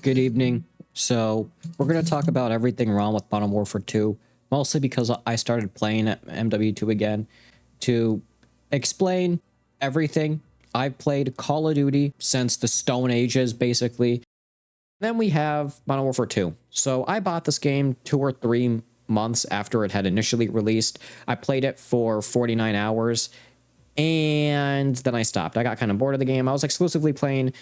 Good evening. So we're going to talk about everything wrong with Modern Warfare 2, mostly because I started playing at MW2 again to explain everything. I've played Call of Duty since the Stone Ages, basically. Then we have Modern Warfare 2. So I bought this game 2 or 3 months after it had initially released. I played it for 49 hours. And then I stopped. I got kind of bored of the game. I was exclusively playing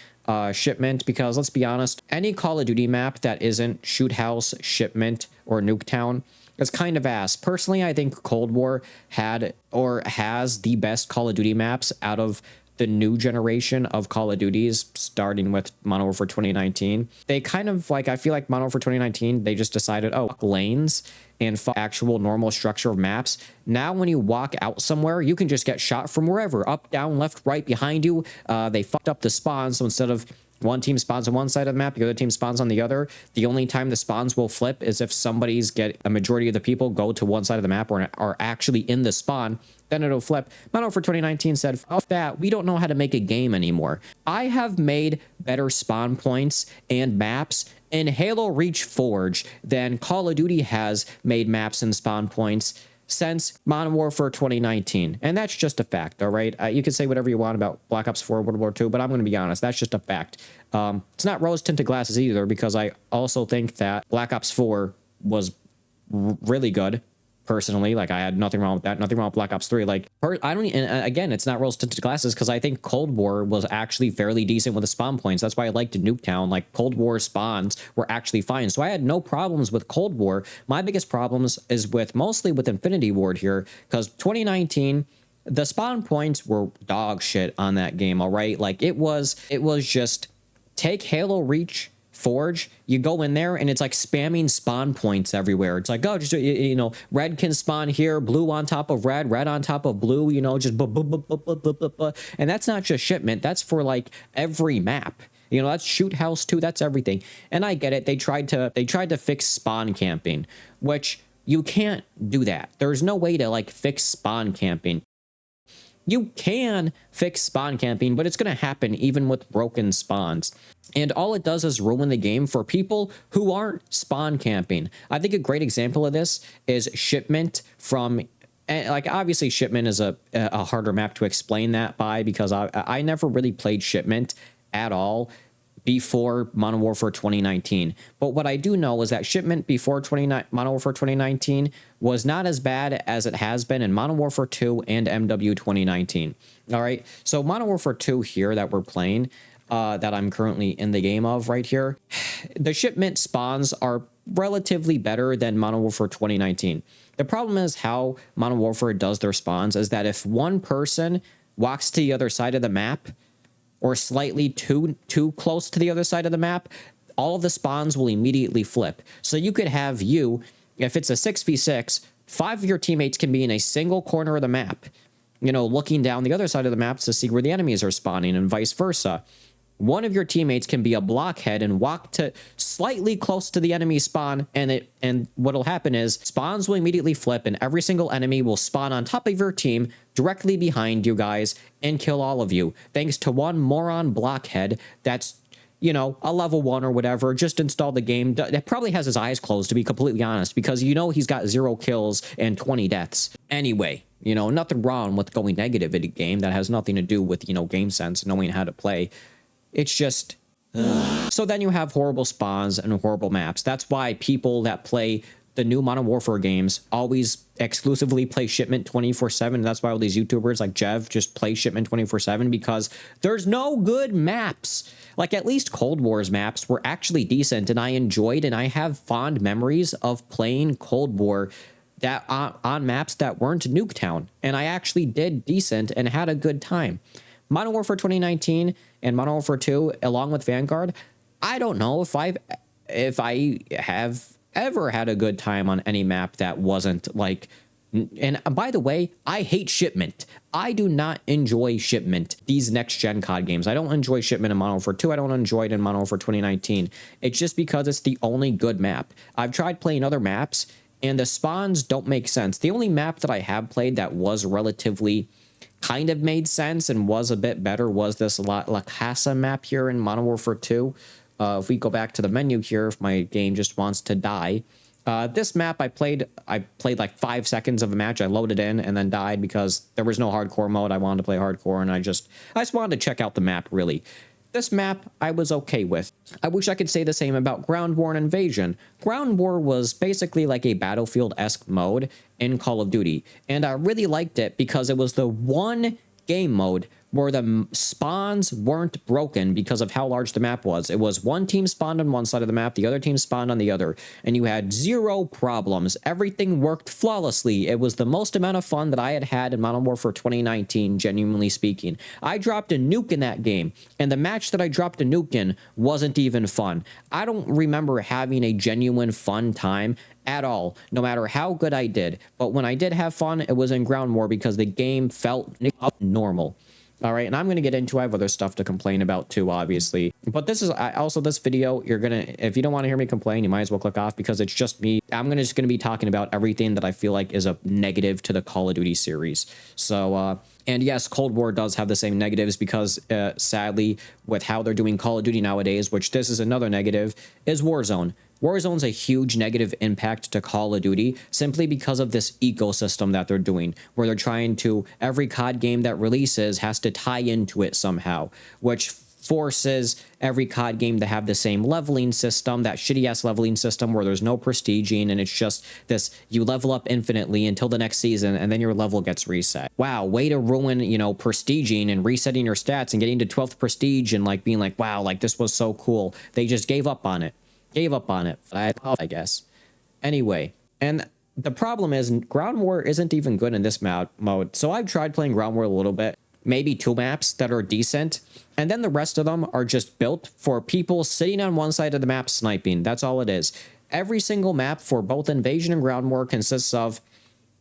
Shipment because, let's be honest, any Call of Duty map that isn't Shoot House, Shipment, or Nuketown is kind of ass. Personally, I think Cold War had or has the best Call of Duty maps out of the new generation of Call of Duties, starting with Modern Warfare 2019. They kind of like, I feel like Modern Warfare 2019, they just decided, oh, lanes and actual normal structure of maps. Now, when you walk out somewhere, you can just get shot from wherever, up, down, left, right, behind you. They fucked up the spawn, so instead of one team spawns on one side of the map, the other team spawns on the other. The only time the spawns will flip is if somebody's a majority of the people go to one side of the map or are actually in the spawn, then it'll flip. Modern Warfare 2019 said, off that, we don't know how to make a game anymore. I have made better spawn points and maps in Halo Reach Forge than Call of Duty has made maps and spawn points since Modern Warfare 2019. And that's just a fact, all right? You can say whatever you want about Black Ops 4, World War II, but I'm going to be honest, that's just a fact. It's not rose-tinted glasses either, because I also think that Black Ops 4 was really good, personally. Like, I had nothing wrong with that, nothing wrong with Black Ops 3. Like, I don't, and again, it's not rose-tinted glasses, because I think Cold War was actually fairly decent with the spawn points. That's why I liked Nuketown. Like, Cold War spawns were actually fine, so I had no problems with Cold War. My biggest problems is mostly with Infinity Ward here, because 2019, the spawn points were dog shit on that game, all right? Like, it was just take Halo Reach Forge, you go in there and it's like spamming spawn points everywhere. It's like, oh, just, you know, red can spawn here, blue on top of red, red on top of blue, you know, just and that's not just Shipment, that's for like every map. You know, that's Shoot House too, that's everything. And I get it, they tried to fix spawn camping, which you can't do that. There's no way to like fix spawn camping. You can fix spawn camping, but it's going to happen even with broken spawns. And all it does is ruin the game for people who aren't spawn camping. I think a great example of this is Shipment from, like, obviously Shipment is a harder map to explain that by, because I never really played Shipment at all before Modern Warfare 2019. But what I do know is that Shipment before Modern Warfare 2019 was not as bad as it has been in Modern Warfare 2 and MW 2019. All right, so Modern Warfare 2 here that we're playing, that I'm currently in the game of right here, the Shipment spawns are relatively better than Modern Warfare 2019. The problem is how Modern Warfare does their spawns is that if one person walks to the other side of the map, or slightly too close to the other side of the map, all of the spawns will immediately flip. So you could have if it's a 6v6, 5 of your teammates can be in a single corner of the map, you know, looking down the other side of the map to see where the enemies are spawning, and vice versa. One of your teammates can be a blockhead and walk to slightly close to the enemy spawn, and what'll happen is spawns will immediately flip and every single enemy will spawn on top of your team directly behind you guys and kill all of you, thanks to one moron blockhead that's, you know, a level 1 or whatever, just installed the game, that probably has his eyes closed, to be completely honest, because you know he's got 0 kills and 20 deaths. Anyway, you know, nothing wrong with going negative in a game. That has nothing to do with, you know, game sense, knowing how to play. It's just, so then you have horrible spawns and horrible maps. That's why people that play the new Modern Warfare games always exclusively play Shipment 24/7. That's why all these YouTubers like Jev just play Shipment 24/7, because there's no good maps. Like, at least Cold War's maps were actually decent, and I enjoyed, and I have fond memories of playing Cold War that on maps that weren't Nuketown, and I actually did decent and had a good time. Modern Warfare 2019 and Modern Warfare 2, along with Vanguard, I don't know if I have ever had a good time on any map that wasn't like, and by the way, I hate Shipment. I do not enjoy Shipment, these next-gen COD games. I don't enjoy Shipment in Modern Warfare 2. I don't enjoy it in Modern Warfare 2019. It's just because it's the only good map. I've tried playing other maps, and the spawns don't make sense. The only map that I have played that was relatively kind of made sense and was a bit better was this La Casa map here in Modern Warfare 2. If we go back to the menu here, if my game just wants to die, this map I played like 5 seconds of a match. I loaded in and then died because there was no hardcore mode. I wanted to play hardcore, and I just wanted to check out the map, really. This map I was okay with. I wish I could say the same about Ground War and Invasion. Ground War was basically like a Battlefield-esque mode in Call of Duty, and I really liked it because it was the one game mode where the spawns weren't broken because of how large the map was. It was one team spawned on one side of the map, the other team spawned on the other, and you had zero problems. Everything worked flawlessly. It was the most amount of fun that I had had in Modern Warfare 2019, genuinely speaking. I dropped a nuke in that game, and the match that I dropped a nuke in wasn't even fun. I don't remember having a genuine fun time at all, no matter how good I did. But when I did have fun, it was in Ground War because the game felt normal. All right, and I'm going to get into, I have other stuff to complain about too, obviously. But this is also this video, you're going to, if you don't want to hear me complain, you might as well click off because it's just me. I'm just going to be talking about everything that I feel like is a negative to the Call of Duty series. So, and yes, Cold War does have the same negatives because, sadly, with how they're doing Call of Duty nowadays, which this is another negative, is Warzone. Warzone's a huge negative impact to Call of Duty simply because of this ecosystem that they're doing, where they're trying to, every COD game that releases has to tie into it somehow, which forces every COD game to have the same leveling system, that shitty-ass leveling system where there's no prestiging, and it's just this, you level up infinitely until the next season, and then your level gets reset. Wow, way to ruin, you know, prestiging and resetting your stats and getting to 12th prestige and, like, being like, wow, like, this was so cool. They just gave up on it. I guess. Anyway, and the problem is Ground War isn't even good in this mode. So I've tried playing Ground War a little bit, maybe 2 maps that are decent, and then the rest of them are just built for people sitting on one side of the map sniping. That's all it is. Every single map for both Invasion and Ground War consists of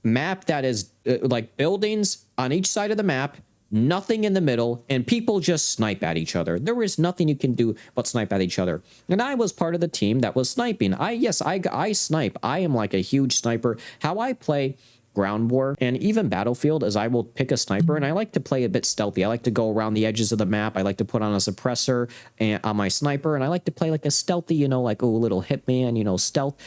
map that is like buildings on each side of the map, nothing in the middle, and people just snipe at each other. There is nothing you can do but snipe at each other. And I was part of the team that was sniping. I snipe. I am like a huge sniper. How I play Ground War and even Battlefield is I will pick a sniper, and I like to play a bit stealthy. I like to go around the edges of the map. I like to put on a suppressor on my sniper, and I like to play like a stealthy, you know, like, oh, little hitman, you know, stealth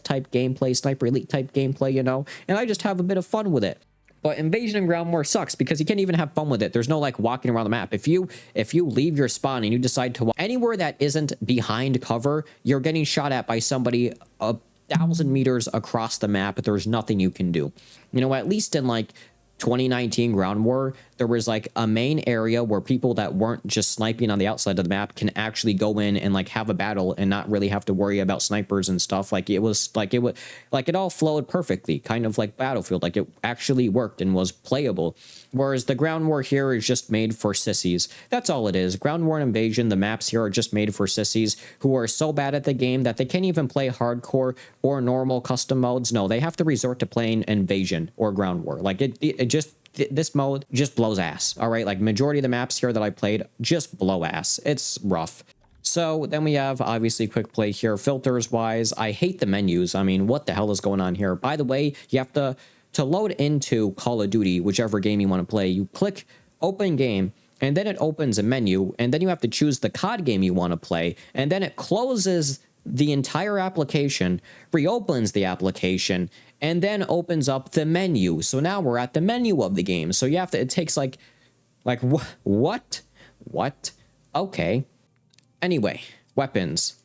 type gameplay, sniper elite type gameplay, you know, and I just have a bit of fun with it. But Invasion and Ground War sucks because you can't even have fun with it. There's no like walking around the map. If you leave your spawn and you decide to walk anywhere that isn't behind cover, you're getting shot at by somebody 1,000 meters across the map. There's nothing you can do. You know, at least in like 2019 Ground War, there was like a main area where people that weren't just sniping on the outside of the map can actually go in and like have a battle and not really have to worry about snipers and stuff. Like it all flowed perfectly, kind of like Battlefield. Like it actually worked and was playable. Whereas the Ground War here is just made for sissies. That's all it is. Ground War and Invasion, the maps here are just made for sissies who are so bad at the game that they can't even play hardcore or normal custom modes. No, they have to resort to playing Invasion or Ground War. Like this mode just blows ass. All right, like majority of the maps here that I played just blow ass. It's rough. So then we have obviously quick play here. Filters wise, I hate the menus. I mean, what the hell is going on here? By the way, you have to load into Call of Duty, whichever game you want to play. You click open game, and then it opens a menu, and then you have to choose the COD game you want to play, and then it closes the entire application, reopens the application, and then opens up the menu. So now we're at the menu of the game. So you have to, it takes like what? Okay. Anyway, weapons.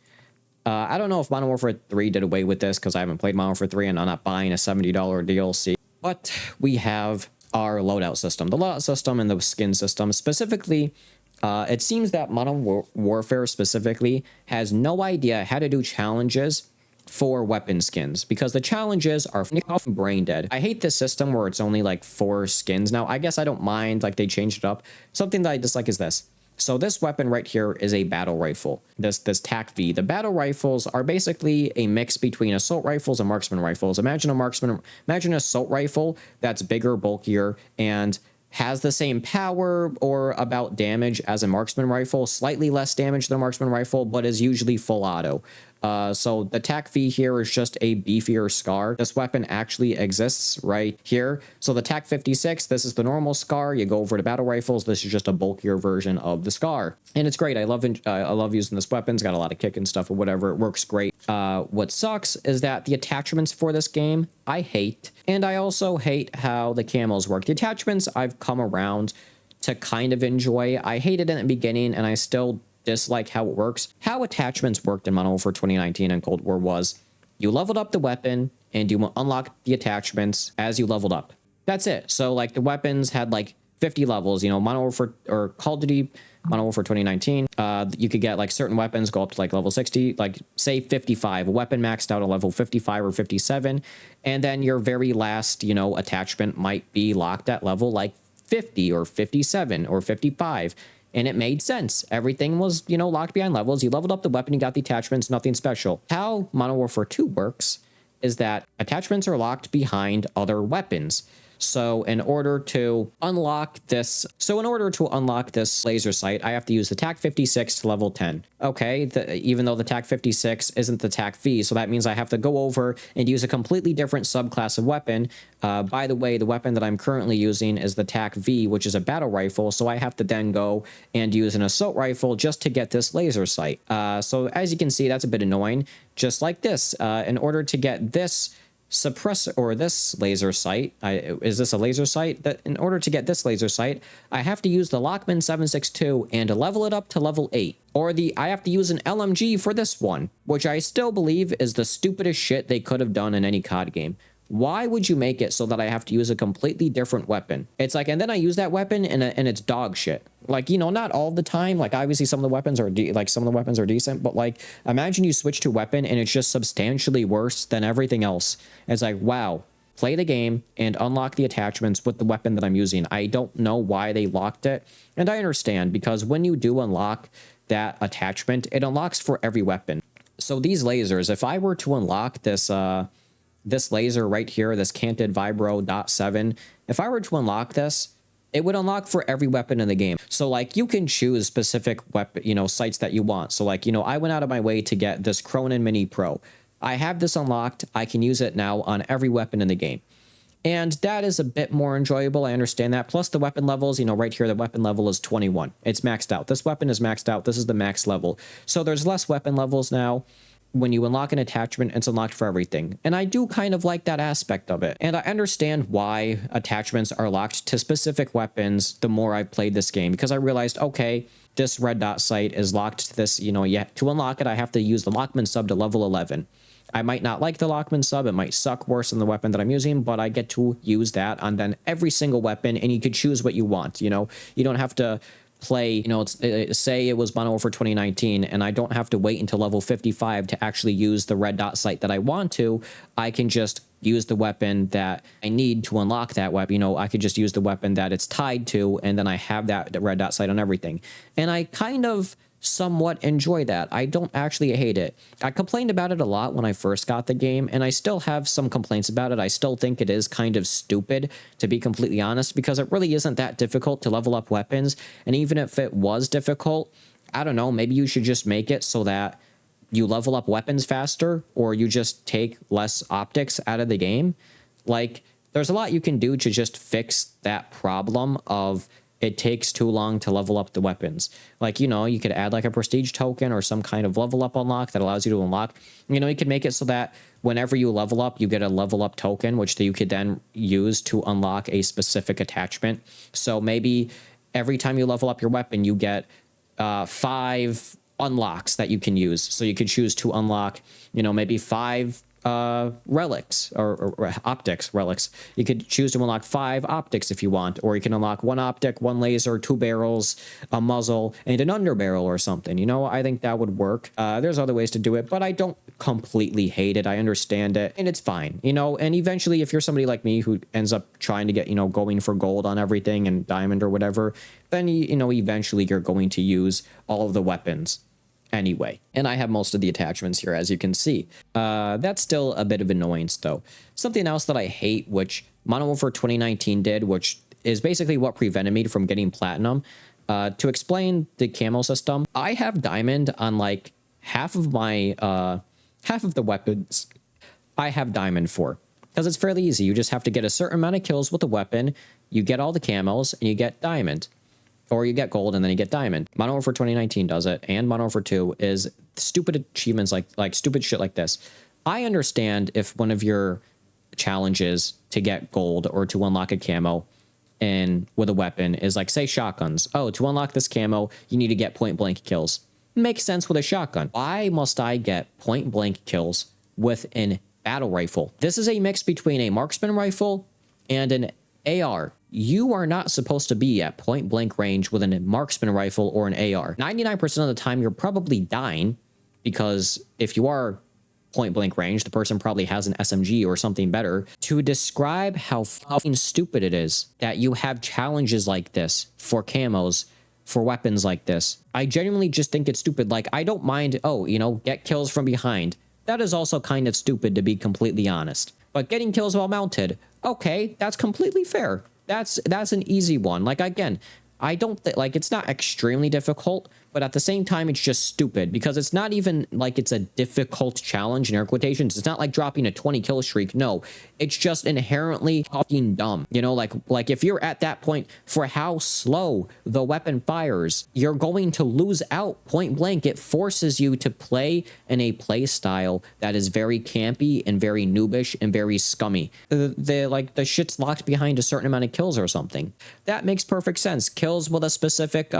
I don't know if Modern Warfare 3 did away with this because I haven't played Modern Warfare 3 and I'm not buying a $70 DLC. But we have our loadout system. The loadout system and the skin system. Specifically, it seems that Modern Warfare specifically has no idea how to do challenges for weapon skins because the challenges are brain dead. I hate this system where it's only like 4 skins. Now, I guess I don't mind, like they changed it up. Something that I dislike is this. So this weapon right here is a battle rifle, this TAC-V. The battle rifles are basically a mix between assault rifles and marksman rifles. Imagine an assault rifle that's bigger, bulkier, and has the same power or about damage as a marksman rifle, slightly less damage than a marksman rifle, but is usually full auto. So the TAC V here is just a beefier SCAR. This weapon actually exists right here. So the TAC 56, this is the normal SCAR. You go over to battle rifles. This is just a bulkier version of the SCAR. And it's great. I love using this weapon. It's got a lot of kick and stuff or whatever. It works great. What sucks is that the attachments for this game, I hate. And I also hate how the camos work. The attachments I've come around to kind of enjoy. I hated it in the beginning and I still dislike how it works. How attachments worked in Modern Warfare 2019 and Cold War was you leveled up the weapon and you unlocked the attachments as you leveled up. That's it. So like the weapons had like 50 levels, you know, Modern Warfare or Call of Duty, Modern Warfare 2019, you could get like certain weapons go up to like level 60, like say 55, a weapon maxed out at level 55 or 57. And then your very last, you know, attachment might be locked at level like 50 or 57 or 55. And it made sense. Everything was, you know, locked behind levels. You leveled up the weapon, you got the attachments, nothing special. How Modern Warfare 2 works is that attachments are locked behind other weapons. So in order to unlock this laser sight, I have to use the TAC 56 to level 10. Okay, even though the TAC 56 isn't the TAC V, so that means I have to go over and use a completely different subclass of weapon. By the way, the weapon that I'm currently using is the TAC V, which is a battle rifle, so I have to then go and use an assault rifle just to get this laser sight. So as you can see, that's a bit annoying. Just like this, in order to get this suppressor or this laser sight, is this a laser sight? That in order to get this laser sight, I have to use the Lockman 762 and level it up to level 8. Or I have to use an LMG for this one, which I still believe is the stupidest shit they could have done in any COD game. Why would you make it so that I have to use a completely different weapon? It's like, and then I use that weapon and it's dog shit. Like, you know, not all the time. Like, obviously some of the weapons are decent, but like, imagine you switch to a weapon and it's just substantially worse than everything else. It's like, wow, play the game and unlock the attachments with the weapon that I'm using. I don't know why they locked it. And I understand, because when you do unlock that attachment, it unlocks for every weapon. So these lasers, if I were to unlock this laser right here, this canted vibro .7, if I were to unlock this, it would unlock for every weapon in the game. So like you can choose specific weapon, you know, sights that you want. So like, you know, I went out of my way to get this Cronin Mini Pro. I have this unlocked. I can use it now on every weapon in the game. And that is a bit more enjoyable. I understand that. Plus the weapon levels, you know, right here, the weapon level is 21. It's maxed out. This weapon is maxed out. This is the max level. So there's less weapon levels now. When you unlock an attachment, it's unlocked for everything. And I do kind of like that aspect of it. And I understand why attachments are locked to specific weapons the more I played this game, because I realized, okay, this red dot sight is locked to this, you know, yet to unlock it, I have to use the Lockman sub to level 11. I might not like the Lockman sub, it might suck worse than the weapon that I'm using, but I get to use that on then every single weapon, and you could choose what you want, you know? You don't have to play, you know, say it was Modern Warfare 2019 and I don't have to wait until level 55 to actually use the red dot sight that I want to. I can just use the weapon that I need to unlock that weapon. You know, I could just use the weapon that it's tied to, and then I have that red dot sight on everything. And I kind of somewhat enjoy that. I don't actually hate it. I complained about it a lot when I first got the game, and I still have some complaints about it. I still think it is kind of stupid, to be completely honest, because it really isn't that difficult to level up weapons. And even if it was difficult, I don't know, maybe you should just make it so that you level up weapons faster, or you just take less optics out of the game. Like, there's a lot you can do to just fix that problem of it takes too long to level up the weapons. Like, you know, you could add like a prestige token or some kind of level up unlock that allows you to unlock. You know, you could make it so that whenever you level up, you get a level up token, which you could then use to unlock a specific attachment. So maybe every time you level up your weapon, you get 5 unlocks that you can use. So you could choose to unlock, you know, maybe 5 relics or optics relics. You could choose to unlock 5 optics if you want, or you can unlock 1 optic, 1 laser, 2 barrels, a muzzle, and an underbarrel or something. You know, I think that would work. There's other ways to do it, but I don't completely hate it. I understand it, and it's fine, you know. And eventually, if you're somebody like me who ends up trying to get, you know, going for gold on everything and diamond or whatever, then, you know, eventually you're going to use all of the weapons anyway. And I have most of the attachments here, as you can see. That's still a bit of annoyance, though. Something else that I hate, which Modern Warfare 2019 did, which is basically what prevented me from getting platinum. To explain the camo system, I have diamond on like half of my Half of the weapons I have diamond for, because it's fairly easy. You just have to get a certain amount of kills with the weapon, you get all the camos, and you get diamond. Or you get gold and then you get diamond. Modern Warfare 2019 does it, and Modern Warfare 2 is stupid achievements like stupid shit like this. I understand if one of your challenges to get gold or to unlock a camo and with a weapon is like, say, shotguns. Oh, to unlock this camo, you need to get point blank kills. Makes sense with a shotgun. Why must I get point blank kills with an battle rifle? This is a mix between a marksman rifle and an AR. You are not supposed to be at point blank range with a marksman rifle or an AR. 99% of the time, you're probably dying, because if you are point blank range, the person probably has an SMG or something better. To describe how fucking stupid it is that you have challenges like this for camos, for weapons like this, I genuinely just think it's stupid. Like, I don't mind, oh, you know, get kills from behind. That is also kind of stupid, to be completely honest. But getting kills while mounted, okay, that's completely fair. That's an easy one. Like, again, I don't think, like, it's not extremely difficult, but at the same time, it's just stupid, because it's not even like it's a difficult challenge in air quotations. It's not like dropping a 20 kill streak. No, it's just inherently fucking dumb. You know, like if you're at that point for how slow the weapon fires, you're going to lose out point blank. It forces you to play in a play style that is very campy and very noobish and very scummy. The shit's locked behind a certain amount of kills or something. That makes perfect sense. Kills with a specific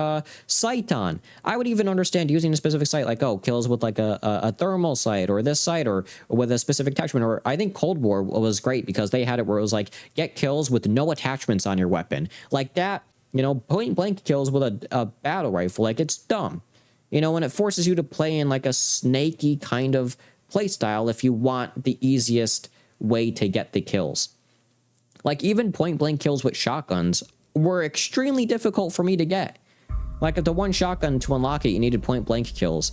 sight on. I would even understand using a specific sight, like, oh, kills with like a thermal sight or this sight, or with a specific attachment. Or I think Cold War was great because they had it where it was like, get kills with no attachments on your weapon. Like that, you know, point blank kills with a battle rifle. Like, it's dumb. You know, and it forces you to play in like a snaky kind of play style if you want the easiest way to get the kills. Like, even point blank kills with shotguns were extremely difficult for me to get. Like, at the one shotgun, to unlock it, you needed point blank kills.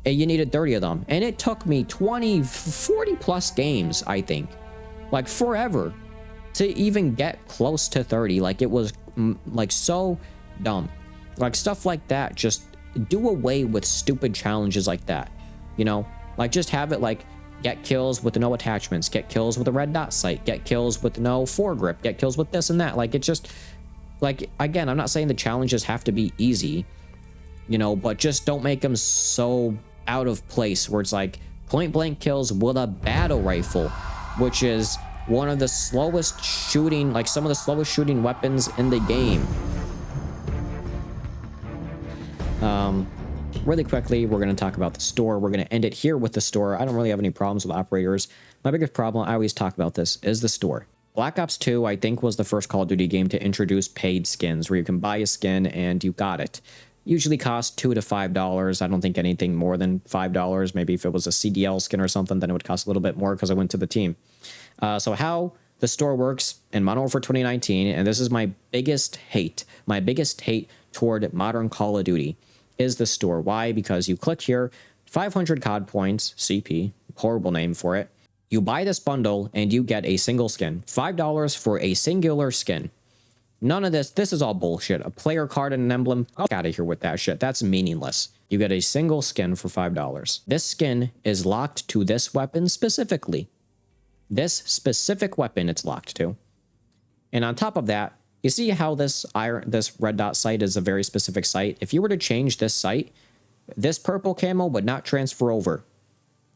And you needed 30 of them. And it took me 20, 40 plus games, I think. Like, forever to even get close to 30. Like, it was like so dumb. Like, stuff like that, just do away with stupid challenges like that. You know, like, just have it like, get kills with no attachments, get kills with a red dot sight, get kills with no foregrip, get kills with this and that. Like, it just, like, again, I'm not saying the challenges have to be easy, you know, but just don't make them so out of place where it's like point blank kills with a battle rifle, which is one of the slowest shooting, like some of the slowest shooting weapons in the game. Really quickly, we're going to talk about the store. We're going to end it here with the store. I don't really have any problems with operators. My biggest problem, I always talk about this, is the store. Black Ops 2, I think, was the first Call of Duty game to introduce paid skins, where you can buy a skin and you got it. Usually costs $2 to $5. I don't think anything more than $5. Maybe if it was a CDL skin or something, then it would cost a little bit more because I went to the team. So how the store works in Modern Warfare 2019, and this is my biggest hate toward modern Call of Duty, is the store. Why? Because you click here, 500 COD points, CP, horrible name for it. You buy this bundle and you get a single skin. $5 for a singular skin. None of this is all bullshit. A player card and an emblem, get out of here with that shit. That's meaningless. You get a single skin for $5. This skin is locked to this weapon specifically. This specific weapon it's locked to. And on top of that, you see how this red dot sight is a very specific sight? If you were to change this sight, this purple camo would not transfer over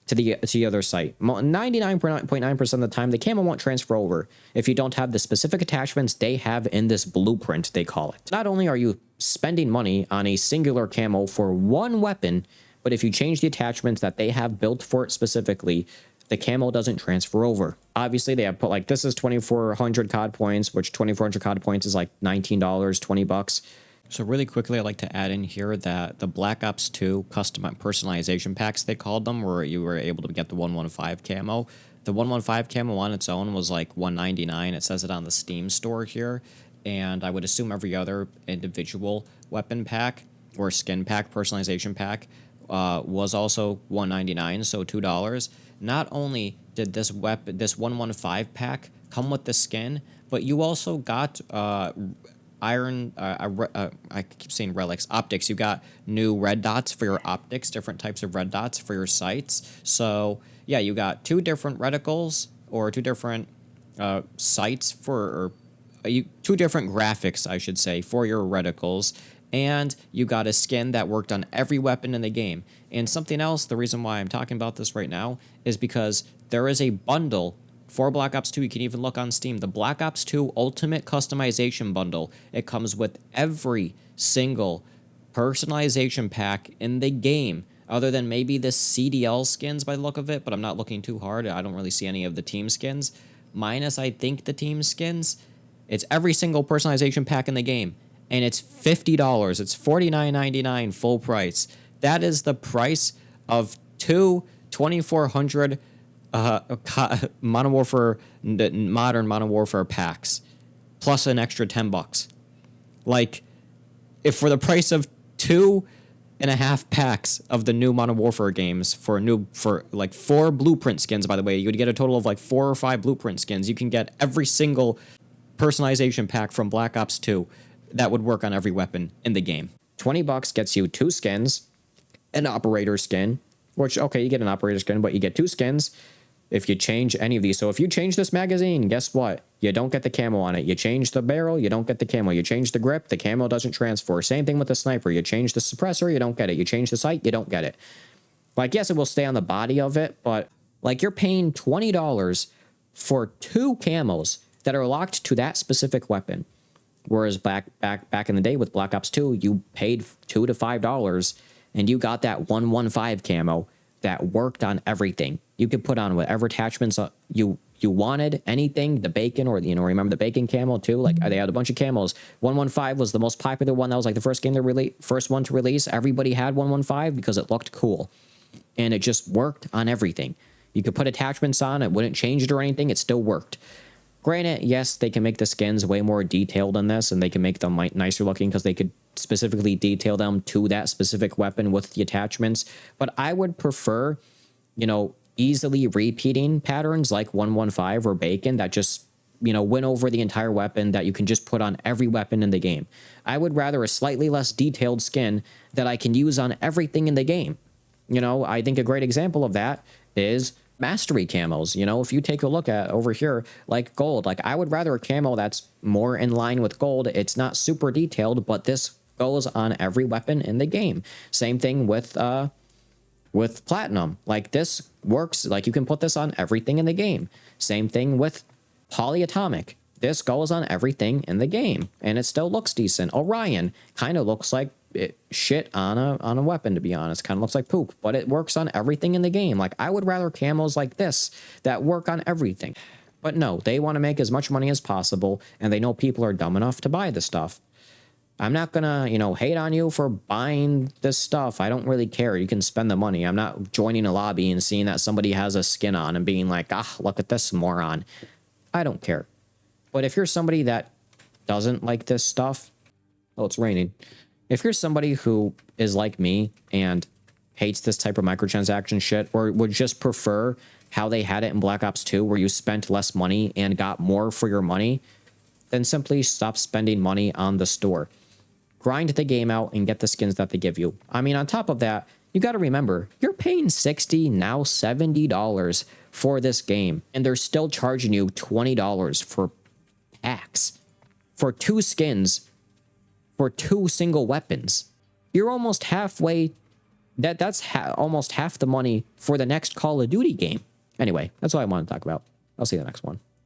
to the other sight. 99.9% of the time, the camo won't transfer over if you don't have the specific attachments they have in this blueprint, they call it. Not only are you spending money on a singular camo for one weapon, but if you change the attachments that they have built for it specifically, the camo doesn't transfer over. Obviously, they have put like, this is 2,400 COD points, which 2,400 COD points is like $19, 20 bucks. So really quickly, I'd like to add in here that the Black Ops 2 custom personalization packs, they called them, where you were able to get the 115 camo. The 115 camo on its own was like $199. It says it on the Steam store here. And I would assume every other individual weapon pack or skin pack, personalization pack, was also $199, so $2. Not only did this 115 pack come with the skin, but you also got iron, I keep saying relics, optics. You got new red dots for your optics, different types of red dots for your sights. So yeah, you got two different reticles or two different sights for, or two different graphics, I should say, for your reticles. And you got a skin that worked on every weapon in the game. And something else, the reason why I'm talking about this right now is because there is a bundle for Black Ops 2. You can even look on Steam. The Black Ops 2 Ultimate Customization Bundle. It comes with every single personalization pack in the game, other than maybe the CDL skins by the look of it, but I'm not looking too hard. I don't really see any of the team skins. Minus, I think, the team skins. It's every single personalization pack in the game. And it's $50. It's $49.99 full price. That is the price of two 2400 Modern Warfare, modern Modern Warfare packs, plus an extra $10. Like, if for the price of 2.5 packs of the new Modern Warfare games for like 4 blueprint skins, by the way, you would get a total of like 4 or 5 blueprint skins. You can get every single personalization pack from Black Ops 2 that would work on every weapon in the game. $20 gets you 2 skins, an operator skin, which, okay, you get an operator skin, but you get 2 skins if you change any of these. So if you change this magazine, guess what? You don't get the camo on it. You change the barrel, you don't get the camo. You change the grip, the camo doesn't transfer. Same thing with the sniper. You change the suppressor, you don't get it. You change the sight, you don't get it. Like, yes, it will stay on the body of it, but like, you're paying $20 for 2 camos that are locked to that specific weapon. Whereas back in the day with Black Ops 2, you paid $2 to $5 and you got that 115 camo that worked on everything. You could put on whatever attachments you wanted, anything, the bacon, or, you know, remember the bacon camo too? Like, they had a bunch of camos. 115 was the most popular one. That was like the first one to release. Everybody had 115 because it looked cool and it just worked on everything. You could put attachments on, it wouldn't change it or anything. It still worked. Granted, yes, they can make the skins way more detailed than this, and they can make them nicer looking because they could specifically detail them to that specific weapon with the attachments. But I would prefer, you know, easily repeating patterns like 115 or bacon that just, you know, win over the entire weapon that you can just put on every weapon in the game. I would rather a slightly less detailed skin that I can use on everything in the game. You know, I think a great example of that is mastery camos. You know, if you take a look at over here, like gold, like, I would rather a camo that's more in line with gold. It's not super detailed, but this goes on every weapon in the game. Same thing with platinum. Like, this works, like, you can put this on everything in the game. Same thing with polyatomic. This goes on everything in the game and it still looks decent. Orion kind of looks like shit on a weapon, to be honest. Kind of looks like poop, but it works on everything in the game. Like, I would rather camos like this that work on everything. But no, they want to make as much money as possible, and they know people are dumb enough to buy the stuff. I'm not gonna, you know, hate on you for buying this stuff. I don't really care. You can spend the money. I'm not joining a lobby and seeing that somebody has a skin on and being like, ah, look at this moron. I don't care. But if you're somebody that doesn't like this stuff, oh, it's raining. If you're somebody who is like me and hates this type of microtransaction shit, or would just prefer how they had it in Black Ops 2, where you spent less money and got more for your money, then simply stop spending money on the store. Grind the game out and get the skins that they give you. I mean, on top of that, you got to remember, you're paying $60, now $70 for this game, and they're still charging you $20 for packs, for 2 skins, for 2 single weapons. You're almost halfway. That's almost half the money for the next Call of Duty game. Anyway, that's all I want to talk about. I'll see you in the next one.